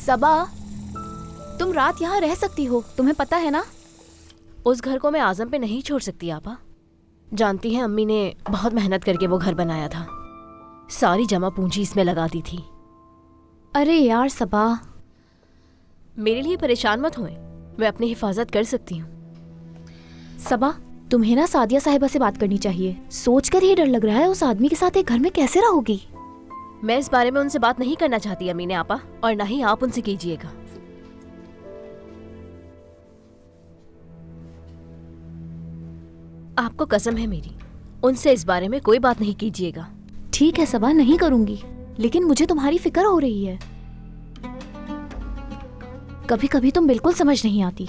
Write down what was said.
सबा, तुम रात यहाँ रह सकती हो, तुम्हें पता है ना? उस घर को मैं आजम पे नहीं छोड़ सकती आपा। जानती हैं अम्मी ने बहुत मेहनत करके वो घर बनाया था, सारी जमा पूंजी इसमें लगा दी थी। अरे यार सबा, मेरे लिए परेशान मत होएं, मैं अपनी हिफाजत कर सकती हूँ। सबा, तुम्हें ना सादिया साहिबा से बात करनी चाहिए। सोचकर ही डर लग रहा है, उस आदमी के साथ एक घर में कैसे रहोगी? मैं इस बारे में उनसे बात नहीं करना चाहती अम्मी ने आपा, और ना ही आप उनसे कीजिएगा। आपको कसम है मेरी, उनसे इस बारे में कोई बात नहीं कीजिएगा। ठीक है सबा, नहीं करूंगी, लेकिन मुझे तुम्हारी फिक्र हो रही है। कभी कभी तुम बिल्कुल समझ नहीं आती।